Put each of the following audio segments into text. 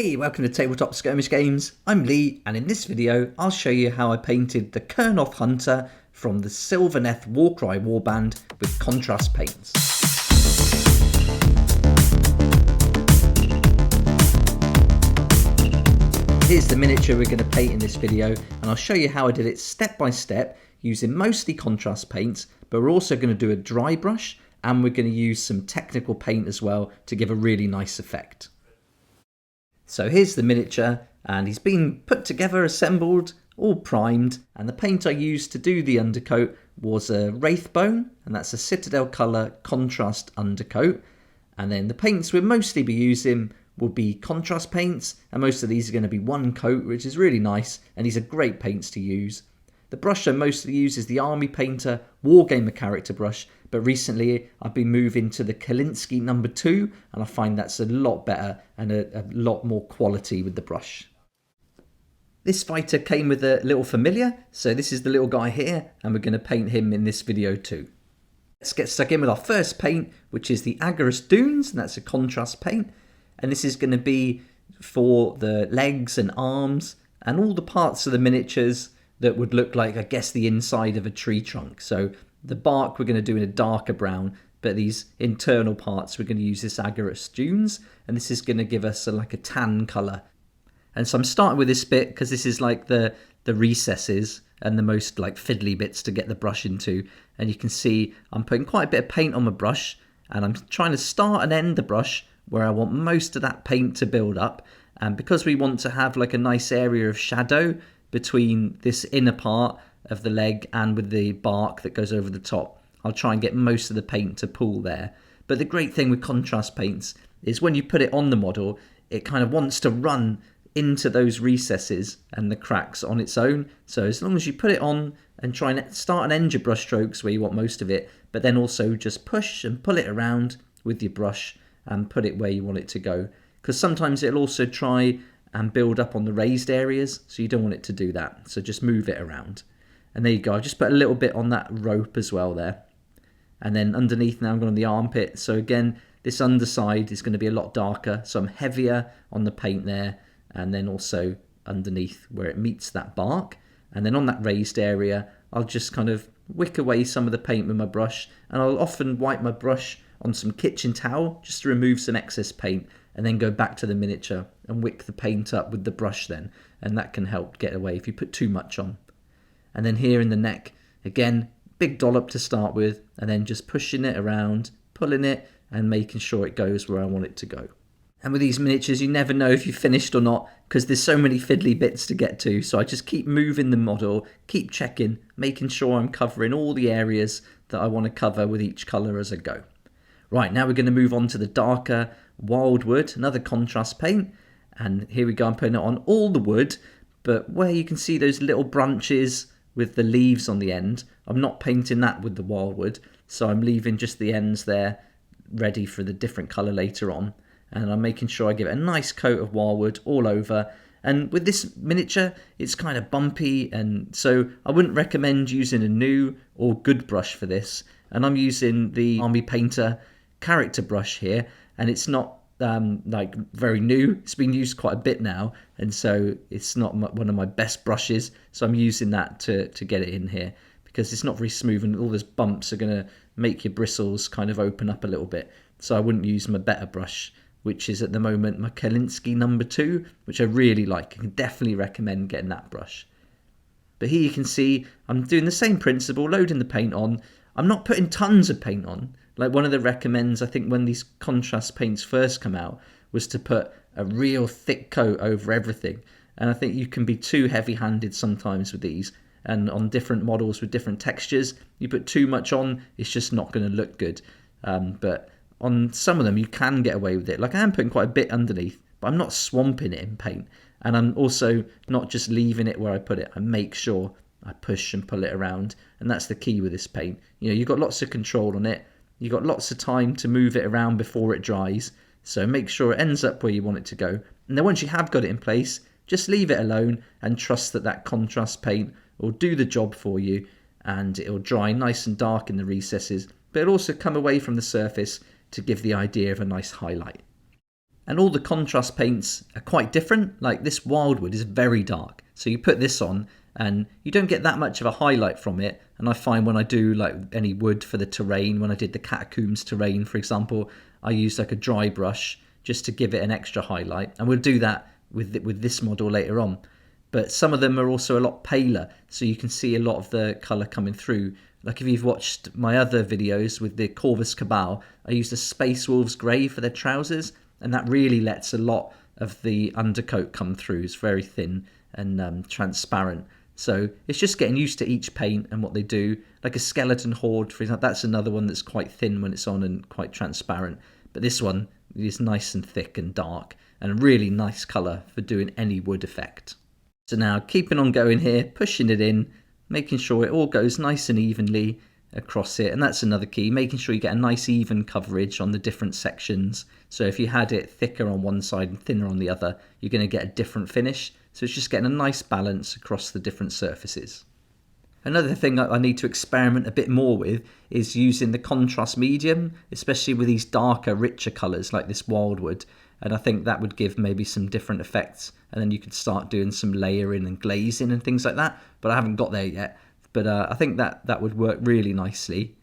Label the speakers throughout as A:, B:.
A: Hey, welcome to Tabletop Skirmish Games. I'm Lee, and in this video I'll show you how I painted the Kurnoth Hunter from the Sylvaneth Warcry warband with contrast paints. Here's the miniature we're going to paint in this video, and I'll show you how I did it step by step using mostly contrast paints, but we're also going to do a dry brush and we're going to use some technical paint as well to give a really nice effect. So here's the miniature, and he's been put together, assembled, all primed, and the paint I used to do the undercoat was a Wraithbone, and that's a Citadel colour contrast undercoat. And then the paints we'll mostly be using will be contrast paints, and most of these are going to be one coat, which is really nice, and these are great paints to use. The brush I mostly use is the Army Painter Wargamer character brush, but recently I've been moving to the Kalinsky No. 2, and I find that's a lot better and a lot more quality with the brush. This fighter came with a little familiar, so this is the little guy here, and we're going to paint him in this video too. Let's get stuck in with our first paint, which is the Agaros Dunes, and that's a contrast paint. And this is going to be for the legs and arms and all the parts of the miniatures that would look like, I guess, the inside of a tree trunk. So the bark we're going to do in a darker brown, but these internal parts we're going to use this Agaros Dunes, and this is going to give us like a tan colour. And so I'm starting with this bit because this is like the recesses and the most like fiddly bits to get the brush into. And you can see I'm putting quite a bit of paint on my brush, and I'm trying to start and end the brush where I want most of that paint to build up. And because we want to have like a nice area of shadow between this inner part of the leg and with the bark that goes over the top, I'll try and get most of the paint to pool there. But the great thing with contrast paints is when you put it on the model, it kind of wants to run into those recesses and the cracks on its own. So as long as you put it on and try and start and end your brush strokes where you want most of it, but then also just push and pull it around with your brush and put it where you want it to go. Because sometimes it'll also try and build up on the raised areas, so you don't want it to do that. So just move it around. And there you go, I just put a little bit on that rope as well there. And then underneath now I'm going on the armpit. So again, this underside is going to be a lot darker, so I'm heavier on the paint there, and then also underneath where it meets that bark. And then on that raised area, I'll just kind of wick away some of the paint with my brush, and I'll often wipe my brush on some kitchen towel just to remove some excess paint, and then go back to the miniature and wick the paint up with the brush then, and that can help get away if you put too much on. And then here in the neck, again, big dollop to start with, and then just pushing it around, pulling it, and making sure it goes where I want it to go. And with these miniatures, you never know if you've finished or not, because there's so many fiddly bits to get to, so I just keep moving the model, keep checking, making sure I'm covering all the areas that I want to cover with each colour as I go. Right, now we're going to move on to the darker Wyldwood, another contrast paint. And here we go, I'm putting it on all the wood, but where you can see those little branches with the leaves on the end, I'm not painting that with the Wyldwood, so I'm leaving just the ends there ready for the different colour later on. And I'm making sure I give it a nice coat of Wyldwood all over. And with this miniature, it's kind of bumpy, and so I wouldn't recommend using a new or good brush for this. And I'm using the Army Painter character brush here, and it's not like very new. It's been used quite a bit now, and so it's not one of my best brushes, so I'm using that to get it in here, because it's not very smooth and all those bumps are going to make your bristles kind of open up a little bit. So I wouldn't use my better brush, which is at the moment my Kalinsky No. 2, which I really like. I can definitely recommend getting that brush. But here you can see I'm doing the same principle, loading the paint on. I'm not putting tons of paint on. Like one of the recommends, I think when these contrast paints first come out, was to put a real thick coat over everything. And I think you can be too heavy-handed sometimes with these. And on different models with different textures, you put too much on, it's just not going to look good. But on some of them, you can get away with it. Like I am putting quite a bit underneath, but I'm not swamping it in paint. And I'm also not just leaving it where I put it. I make sure I push and pull it around. And that's the key with this paint. You know, you've got lots of control on it. You've got lots of time to move it around before it dries. So make sure it ends up where you want it to go. And then once you have got it in place, just leave it alone and trust that that contrast paint will do the job for you, and it'll dry nice and dark in the recesses, but it'll also come away from the surface to give the idea of a nice highlight. And all the contrast paints are quite different. Like this Wyldwood is very dark. So you put this on and you don't get that much of a highlight from it. And I find when I do like any wood for the terrain, when I did the Catacombs terrain, for example, I used like a dry brush just to give it an extra highlight. And we'll do that with this model later on. But some of them are also a lot paler, so you can see a lot of the colour coming through. Like if you've watched my other videos with the Corvus Cabal, I used a Space Wolves grey for their trousers, and that really lets a lot of the undercoat come through. It's very thin and transparent. So it's just getting used to each paint and what they do. Like a Skeleton Horde, for example, that's another one that's quite thin when it's on and quite transparent. But this one is nice and thick and dark, and a really nice colour for doing any wood effect. So now keeping on going here, pushing it in, making sure it all goes nice and evenly across it. And that's another key, making sure you get a nice even coverage on the different sections. So if you had it thicker on one side and thinner on the other, you're going to get a different finish. So it's just getting a nice balance across the different surfaces. Another thing I need to experiment a bit more with is using the contrast medium, especially with these darker, richer colours like this Wyldwood. And I think that would give maybe some different effects. And then you could start doing some layering and glazing and things like that. But I haven't got there yet. But I think that would work really nicely.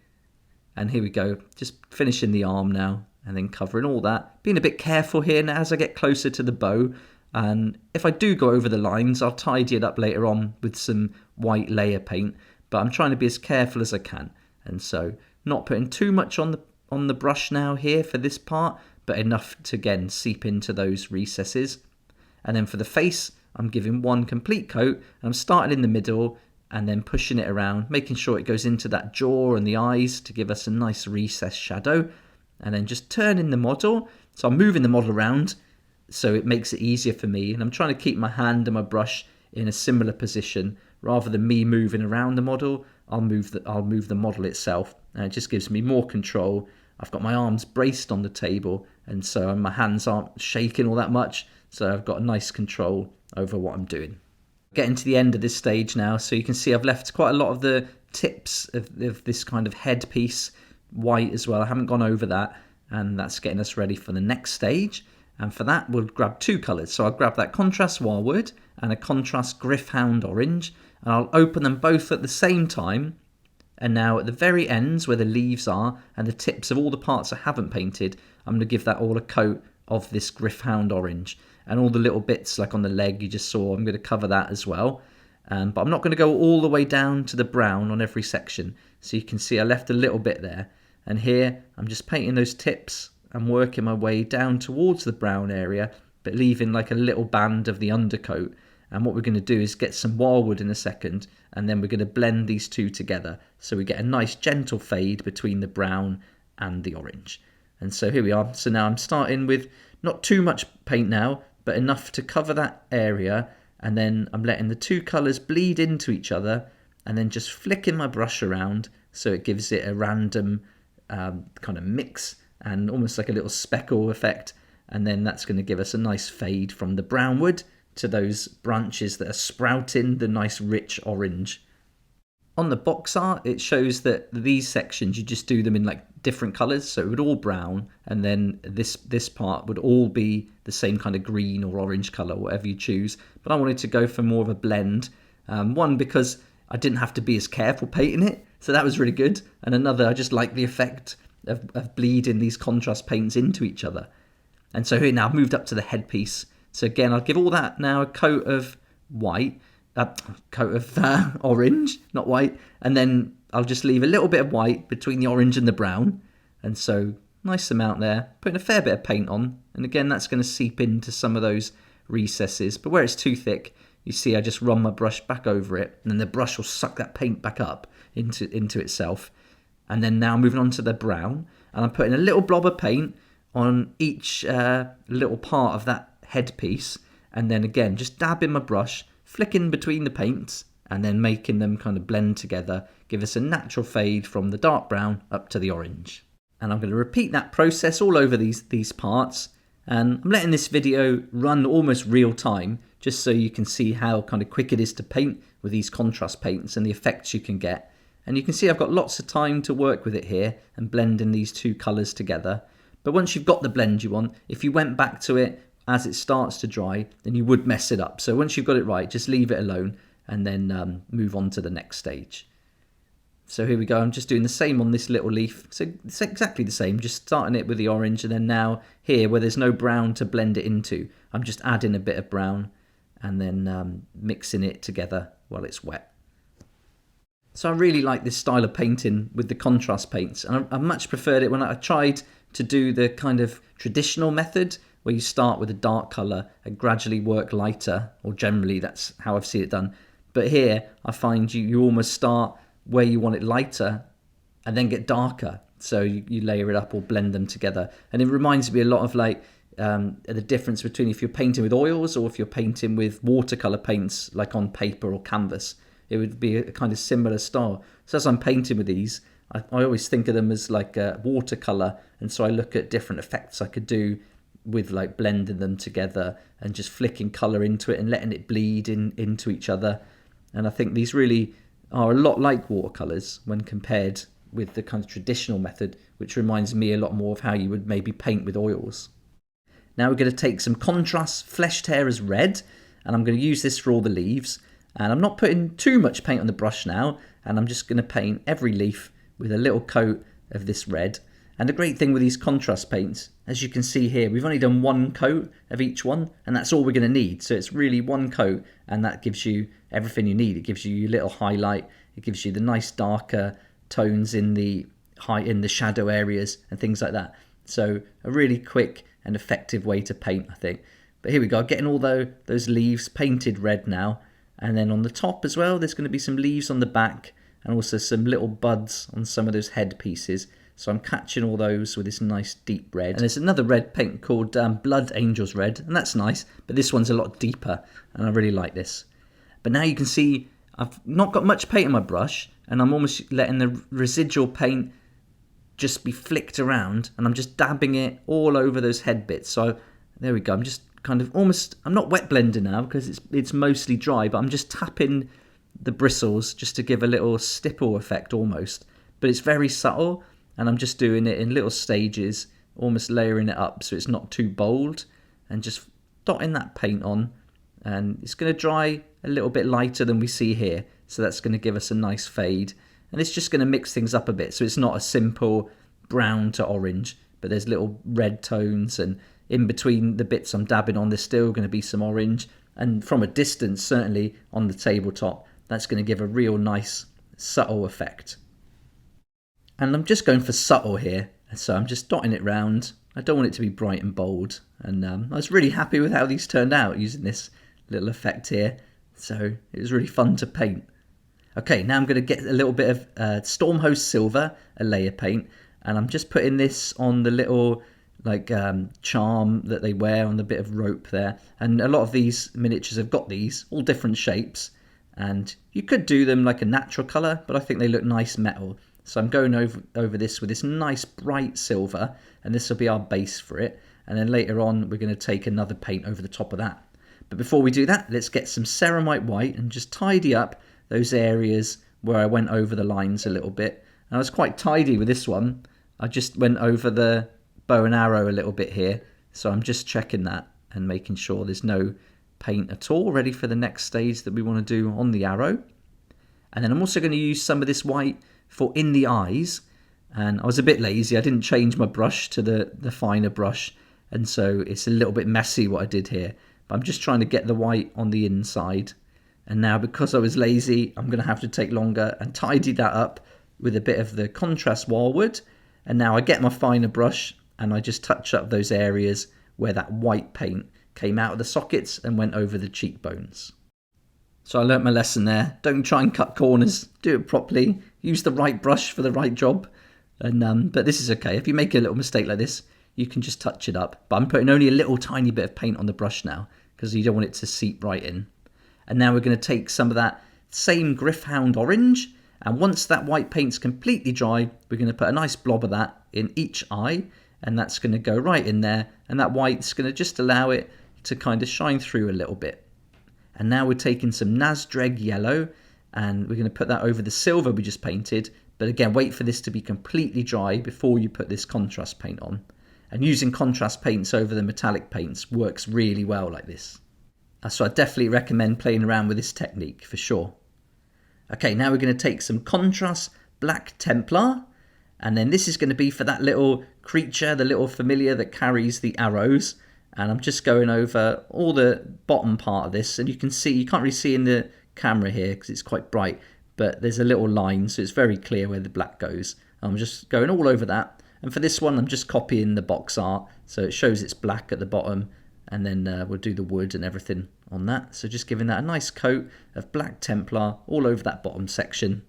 A: And here we go. Just finishing the arm now. And then covering all that. Being a bit careful here now as I get closer to the bow. And if I do go over the lines, I'll tidy it up later on with some white layer paint. But I'm trying to be as careful as I can. And so not putting too much on the brush now here for this part, but enough to, again, seep into those recesses. And then for the face, I'm giving one complete coat, and I'm starting in the middle and then pushing it around, making sure it goes into that jaw and the eyes to give us a nice recessed shadow. And then just turning the model. So I'm moving the model around so it makes it easier for me. And I'm trying to keep my hand and my brush in a similar position. Rather than me moving around the model, I'll move the model itself. And it just gives me more control. I've got my arms braced on the table, and so my hands aren't shaking all that much, so I've got a nice control over what I'm doing. Getting to the end of this stage now, so you can see I've left quite a lot of the tips of this kind of headpiece white as well. I haven't gone over that, and that's getting us ready for the next stage. And for that, we'll grab two colours. So I'll grab that contrast Wyldwood and a contrast Gryph-hound orange, and I'll open them both at the same time. And now at the very ends where the leaves are and the tips of all the parts I haven't painted, I'm going to give that all a coat of this Gryph-hound orange. And all the little bits like on the leg you just saw, I'm going to cover that as well. But I'm not going to go all the way down to the brown on every section. So you can see I left a little bit there. And here I'm just painting those tips and working my way down towards the brown area, but leaving like a little band of the undercoat. And what we're going to do is get some Wyldwood in a second, and then we're going to blend these two together so we get a nice gentle fade between the brown and the orange. And so here we are. So now I'm starting with not too much paint now, but enough to cover that area, and then I'm letting the two colours bleed into each other, and then just flicking my brush around so it gives it a random kind of mix and almost like a little speckle effect. And then that's going to give us a nice fade from the brown wood to those branches that are sprouting the nice rich orange. On the box art, it shows that these sections, you just do them in like different colours. So it would all brown, and then this part would all be the same kind of green or orange colour, whatever you choose. But I wanted to go for more of a blend. One, because I didn't have to be as careful painting it, so that was really good. And another, I just like the effect of bleeding these contrast paints into each other. And so here now I've moved up to the headpiece. So again, I'll give all that now a coat of white, orange, not white. And then I'll just leave a little bit of white between the orange and the brown. And so nice amount there, putting a fair bit of paint on. And again, that's going to seep into some of those recesses. But where it's too thick, you see I just run my brush back over it. And then the brush will suck that paint back up into itself. And then now moving on to the brown. And I'm putting a little blob of paint on each little part of that headpiece, and then again just dabbing my brush, flicking between the paints, and then making them kind of blend together, give us a natural fade from the dark brown up to the orange. And I'm going to repeat that process all over these parts, and I'm letting this video run almost real time just so you can see how kind of quick it is to paint with these contrast paints and the effects you can get. And you can see I've got lots of time to work with it here and blending these two colours together. But once you've got the blend you want, if you went back to it as it starts to dry, then you would mess it up. So once you've got it right, just leave it alone and then move on to the next stage. So here we go, I'm just doing the same on this little leaf. So it's exactly the same, just starting it with the orange, and then now here where there's no brown to blend it into, I'm just adding a bit of brown and then mixing it together while it's wet. So I really like this style of painting with the contrast paints, and I much preferred it when I tried to do the kind of traditional method where you start with a dark colour and gradually work lighter, or generally that's how I've seen it done. But here I find you almost start where you want it lighter and then get darker. So you layer it up or blend them together. And it reminds me a lot of like the difference between if you're painting with oils or if you're painting with watercolour paints like on paper or canvas. It would be a kind of similar style. So as I'm painting with these, I always think of them as like a watercolour, and so I look at different effects I could do with like blending them together and just flicking colour into it and letting it bleed into each other. And I think these really are a lot like watercolours when compared with the kind of traditional method, which reminds me a lot more of how you would maybe paint with oils. Now we're going to take some contrast fleshed hair as red, and I'm going to use this for all the leaves. And I'm not putting too much paint on the brush now, and I'm just going to paint every leaf with a little coat of this red. And the great thing with these contrast paints, as you can see here, we've only done one coat of each one, and that's all we're going to need. So it's really one coat, and that gives you everything you need. It gives you your little highlight, it gives you the nice darker tones in the shadow areas and things like that. So a really quick and effective way to paint, I think. But here we go, getting all those leaves painted red now. And then on the top as well, there's going to be some leaves on the back and also some little buds on some of those head pieces. So I'm catching all those with this nice deep red. And there's another red paint called Blood Angels Red, and that's nice, but this one's a lot deeper, and I really like this. But now you can see I've not got much paint on my brush, and I'm almost letting the residual paint just be flicked around, and I'm just dabbing it all over those head bits. So there we go, I'm just kind of I'm not wet blending now because it's mostly dry, but I'm just tapping the bristles just to give a little stipple effect almost. But it's very subtle, and I'm just doing it in little stages, almost layering it up so it's not too bold, and just dotting that paint on. And it's going to dry a little bit lighter than we see here, so that's going to give us a nice fade. And it's just going to mix things up a bit, so it's not a simple brown to orange, but there's little red tones, and in between the bits I'm dabbing on, there's still going to be some orange. And from a distance, certainly on the tabletop, that's going to give a real nice subtle effect. And I'm just going for subtle here, so I'm just dotting it round. I don't want it to be bright and bold. And I was really happy with how these turned out using this little effect here. So it was really fun to paint. Okay, now I'm going to get a little bit of Stormhost Silver, a layer paint, and I'm just putting this on the little charm that they wear on the bit of rope there. And a lot of these miniatures have got these, all different shapes, and you could do them like a natural colour, but I think they look nice metal. So I'm going over this with this nice bright silver, and this will be our base for it. And then later on, we're going to take another paint over the top of that. But before we do that, let's get some ceramite white and just tidy up those areas where I went over the lines a little bit. And I was quite tidy with this one. I just went over the bow and arrow a little bit here. So I'm just checking that and making sure there's no paint at all, ready for the next stage that we want to do on the arrow. And then I'm also going to use some of this white for in the eyes. And I was a bit lazy. I didn't change my brush to the finer brush. And so it's a little bit messy what I did here. But I'm just trying to get the white on the inside. And now because I was lazy, I'm going to have to take longer and tidy that up with a bit of the contrast wildwood. And now I get my finer brush and I just touch up those areas where that white paint came out of the sockets and went over the cheekbones. So I learnt my lesson there. Don't try and cut corners. Do it properly. Use the right brush for the right job. And but this is okay. If you make a little mistake like this, you can just touch it up. But I'm putting only a little tiny bit of paint on the brush now because you don't want it to seep right in. And now we're going to take some of that same Griffhound orange. And once that white paint's completely dry, we're going to put a nice blob of that in each eye. And that's going to go right in there. And that white's going to just allow it to kind of shine through a little bit. And now we're taking some Nasdreg yellow. And we're going to put that over the silver we just painted. But again, wait for this to be completely dry before you put this contrast paint on. And using contrast paints over the metallic paints works really well like this. So I definitely recommend playing around with this technique for sure. Okay, now we're going to take some contrast black Templar, and then this is going to be for that little creature, the little familiar that carries the arrows. And I'm just going over all the bottom part of this, and you can see, you can't really see in the camera here because it's quite bright, but there's a little line, so it's very clear where the black goes. I'm just going all over that, and for this one I'm just copying the box art, so it shows it's black at the bottom, and then we'll do the wood and everything on that. So just giving that a nice coat of black Templar all over that bottom section.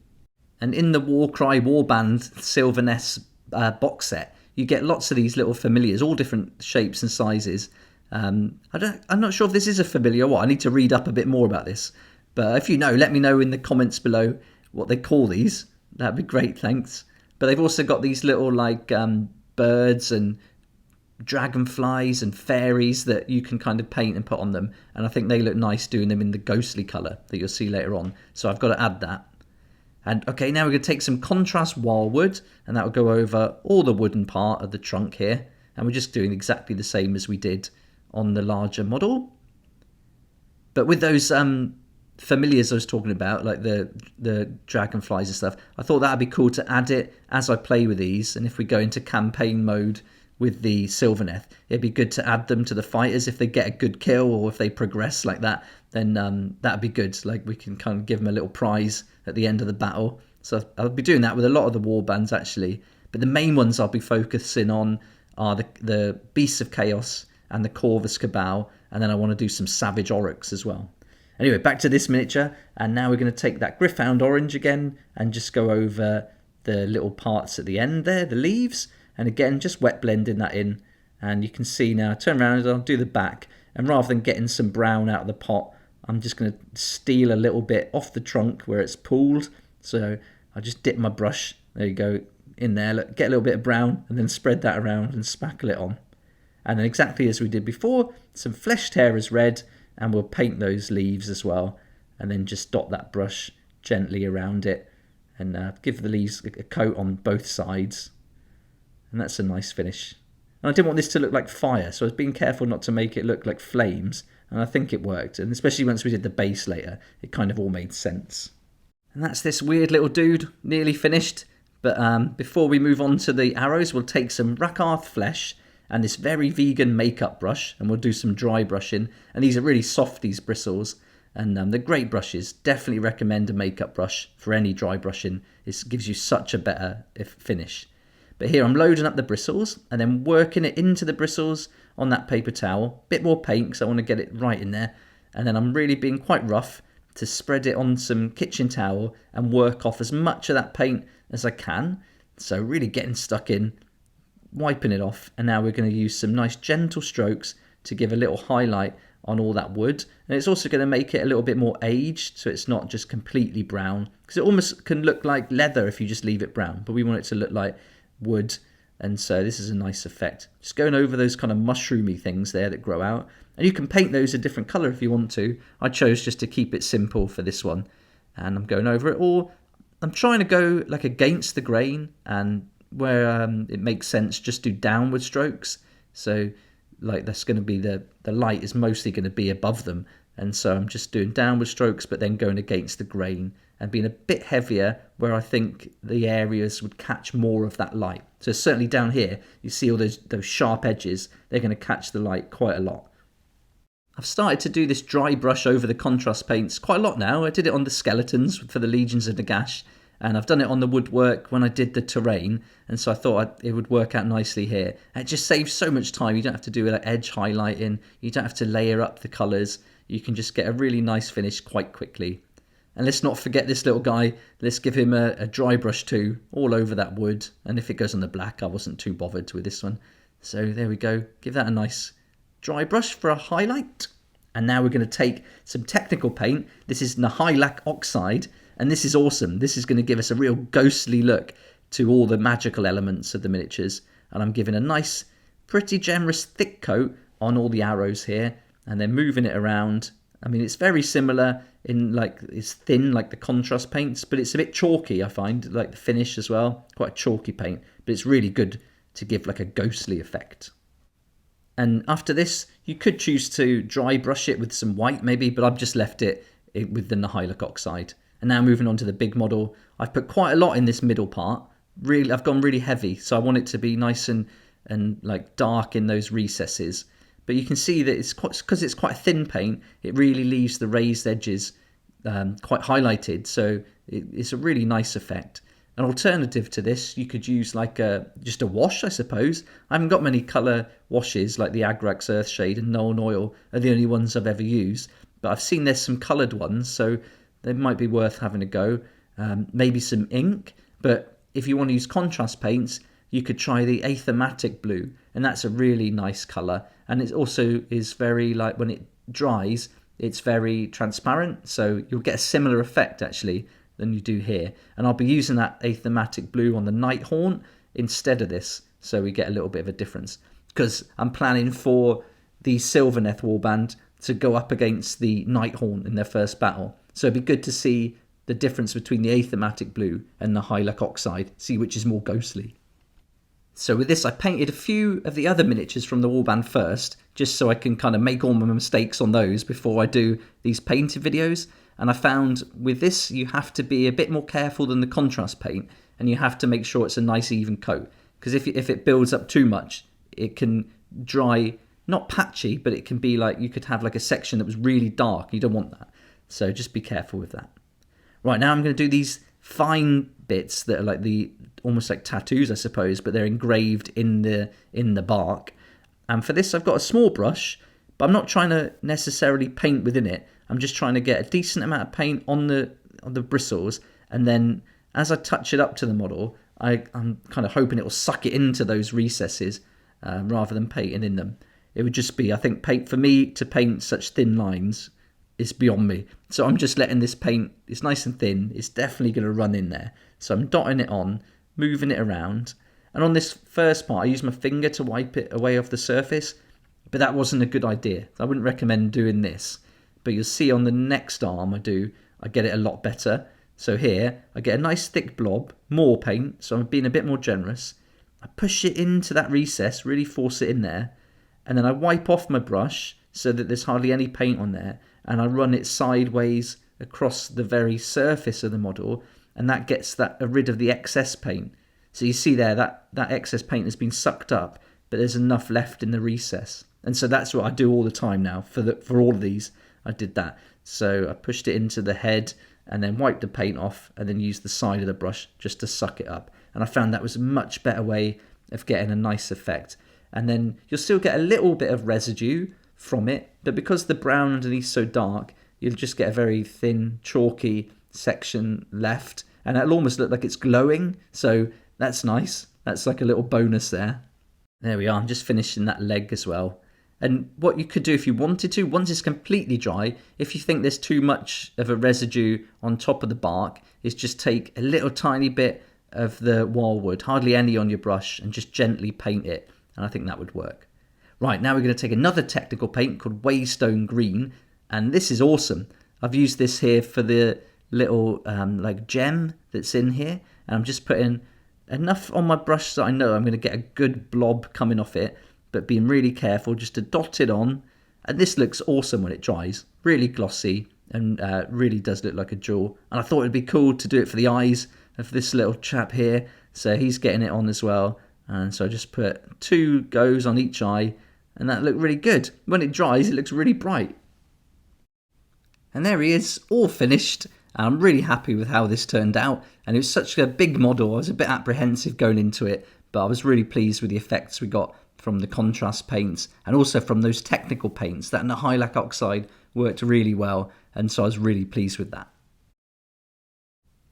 A: And in the Warcry Warband Sylvaneth box set, you get lots of these little familiars, all different shapes and sizes. I'm not sure if this is a familiar or what. I need to read up a bit more about this. But if you know, let me know in the comments below what they call these. That'd be great, thanks. But they've also got these little like birds and dragonflies and fairies that you can kind of paint and put on them. And I think they look nice doing them in the ghostly colour that you'll see later on. So I've got to add that. And okay, now we're going to take some contrast wildwood, and that will go over all the wooden part of the trunk here. And we're just doing exactly the same as we did on the larger model. But with those familiars I was talking about, like the dragonflies and stuff, I thought that would be cool to add it as I play with these. And if we go into campaign mode with the Sylvaneth, it'd be good to add them to the fighters if they get a good kill or if they progress like that. Then that'd be good. Like we can kind of give them a little prize at the end of the battle. So I'll be doing that with a lot of the warbands actually. But the main ones I'll be focusing on are the Beasts of Chaos and the Corvus Cabal, and then I want to do some Savage Oryx as well. Anyway, back to this miniature, and now we're going to take that Gryph-hound orange again and just go over the little parts at the end there, the leaves, and again just wet blending that in. And you can see now, turn around and I'll do the back, and rather than getting some brown out of the pot, I'm just going to steal a little bit off the trunk where it's pooled. So I just dip my brush, there you go, in there, look, get a little bit of brown, and then spread that around and spackle it on. And then exactly as we did before, some fleshed hair as red, and we'll paint those leaves as well. And then just dot that brush gently around it, and give the leaves a coat on both sides. And that's a nice finish. And I didn't want this to look like fire, so I was being careful not to make it look like flames. And I think it worked. And especially once we did the base later, it kind of all made sense. And that's this weird little dude, nearly finished. But before we move on to the arrows, we'll take some Rakarth flesh and this very vegan makeup brush, and we'll do some dry brushing. And these are really soft, these bristles, and they're great brushes. Definitely recommend a makeup brush for any dry brushing. It gives you such a better finish. But here I'm loading up the bristles and then working it into the bristles on that paper towel. Bit more paint because I want to get it right in there. And then I'm really being quite rough to spread it on some kitchen towel and work off as much of that paint as I can. So really getting stuck in, wiping it off. And now we're going to use some nice gentle strokes to give a little highlight on all that wood. And it's also going to make it a little bit more aged, so it's not just completely brown. Because it almost can look like leather if you just leave it brown. But we want it to look like wood, and so this is a nice effect. Just going over those kind of mushroomy things there that grow out, and you can paint those a different colour if you want to. I chose just to keep it simple for this one, and I'm going over it all. I'm trying to go like against the grain, and where it makes sense, just do downward strokes. So like that's going to be the light is mostly going to be above them, and so I'm just doing downward strokes but then going against the grain and being a bit heavier where I think the areas would catch more of that light. So certainly down here, you see all those sharp edges, they're going to catch the light quite a lot. I've started to do this dry brush over the contrast paints quite a lot now. I did it on the skeletons for the Legions of Nagash, and I've done it on the woodwork when I did the terrain, and so I thought it would work out nicely here. And it just saves so much time. You don't have to do like edge highlighting, you don't have to layer up the colours. You can just get a really nice finish quite quickly. And let's not forget this little guy. Let's give him a dry brush too, all over that wood. And if it goes on the black, I wasn't too bothered with this one. So there we go. Give that a nice dry brush for a highlight. And now we're going to take some technical paint. This is Nihilakh Oxide, and this is awesome. This is going to give us a real ghostly look to all the magical elements of the miniatures. And I'm giving a nice, pretty generous thick coat on all the arrows here, and then moving it around. I mean, it's very similar in like it's thin like the contrast paints, but it's a bit chalky, I find, like the finish as well. Quite a chalky paint, but it's really good to give like a ghostly effect. And after this, you could choose to dry brush it with some white maybe, but I've just left it with the Nihilakh oxide. And now moving on to the big model, I've put quite a lot in this middle part. Really, I've gone really heavy, so I want it to be nice and like dark in those recesses. But you can see that it's because it's quite a thin paint, it really leaves the raised edges quite highlighted, so it's a really nice effect. An alternative to this, you could use like just a wash, I suppose. I haven't got many colour washes, like the Agaros Earthshade and Nuln Oil are the only ones I've ever used. But I've seen there's some coloured ones, so they might be worth having a go. Maybe some ink, but if you want to use contrast paints, you could try the Athematic Blue, and that's a really nice colour. And it also is very, like, when it dries, it's very transparent, so you'll get a similar effect actually than you do here. And I'll be using that Athematic Blue on the Nighthaunt instead of this, so we get a little bit of a difference. Because I'm planning for the Sylvaneth Warband to go up against the Nighthaunt in their first battle. So it'd be good to see the difference between the Athematic Blue and the Nihilakh oxide, see which is more ghostly. So with this, I painted a few of the other miniatures from the warband first, just so I can kind of make all my mistakes on those before I do these painted videos. And I found with this, you have to be a bit more careful than the contrast paint, and you have to make sure it's a nice even coat. Because if it builds up too much, it can dry, not patchy, but it can be like, you could have like a section that was really dark. You don't want that. So just be careful with that. Right, now I'm going to do these fine bits that are like almost like tattoos, I suppose, but they're engraved in the bark. And for this, I've got a small brush, but I'm not trying to necessarily paint within it. I'm just trying to get a decent amount of paint on the bristles, and then as I touch it up to the model, I'm kind of hoping it will suck it into those recesses rather than painting in them. It would just be, I think, for me to paint such thin lines is beyond me. So I'm just letting this paint, it's nice and thin, it's definitely going to run in there. So I'm dotting it on, moving it around. And on this first part, I use my finger to wipe it away off the surface, but that wasn't a good idea. I wouldn't recommend doing this. But you'll see on the next arm I get it a lot better. So here, I get a nice thick blob, more paint, so I'm being a bit more generous. I push it into that recess, really force it in there, and then I wipe off my brush so that there's hardly any paint on there, and I run it sideways across the very surface of the model, and that gets rid of the excess paint. So you see there, that excess paint has been sucked up, but there's enough left in the recess. And so that's what I do all the time now. For all of these, I did that. So I pushed it into the head and then wiped the paint off and then used the side of the brush just to suck it up. And I found that was a much better way of getting a nice effect. And then you'll still get a little bit of residue from it, but because the brown underneath is so dark, you'll just get a very thin, chalky section left, and it'll almost look like it's glowing, so that's nice. That's like a little bonus there. There we are, I'm just finishing that leg as well. And what you could do if you wanted to, once it's completely dry, if you think there's too much of a residue on top of the bark, is just take a little tiny bit of the wildwood, hardly any on your brush, and just gently paint it, and I think that would work. Right, now we're going to take another technical paint called Waystone Green, and this is awesome. I've used this here for the little like gem that's in here, and I'm just putting enough on my brush that I know I'm going to get a good blob coming off it, but being really careful just to dot it on. And this looks awesome when it dries, really glossy, and really does look like a jewel. And I thought it'd be cool to do it for the eyes of this little chap here, so he's getting it on as well. And so I just put 2 goes on each eye, and that looked really good. When it dries, it looks really bright. And there he is, all finished. And I'm really happy with how this turned out. And it was such a big model, I was a bit apprehensive going into it, but I was really pleased with the effects we got from the contrast paints and also from those technical paints. That Nihilakh oxide worked really well, and so I was really pleased with that.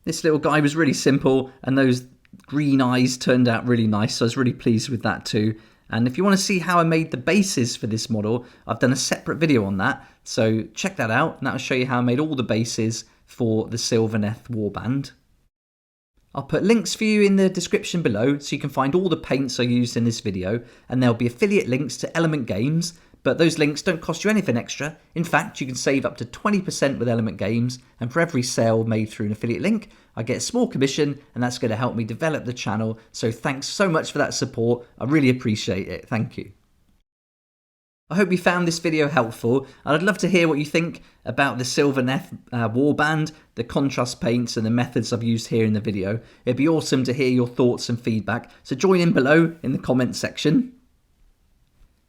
A: This little guy was really simple, and those green eyes turned out really nice, so I was really pleased with that too. And if you want to see how I made the bases for this model, I've done a separate video on that, so check that out, and that'll show you how I made all the bases for the Sylvaneth Warband. I'll put links for you in the description below so you can find all the paints I used in this video, and there'll be affiliate links to Element Games, But those links don't cost you anything extra. In fact, you can save up to 20% with Element Games, and for every sale made through an affiliate link, I get a small commission, and that's going to help me develop the channel. So thanks so much for that support. I really appreciate it. Thank you. I hope you found this video helpful, and I'd love to hear what you think about the Sylvaneth Warband, the contrast paints and the methods I've used here in the video. It'd be awesome to hear your thoughts and feedback, so join in below in the comments section.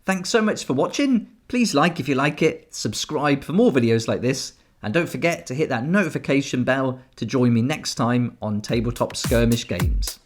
A: Thanks so much for watching. Please like if you like it, subscribe for more videos like this, and don't forget to hit that notification bell to join me next time on Tabletop Skirmish Games.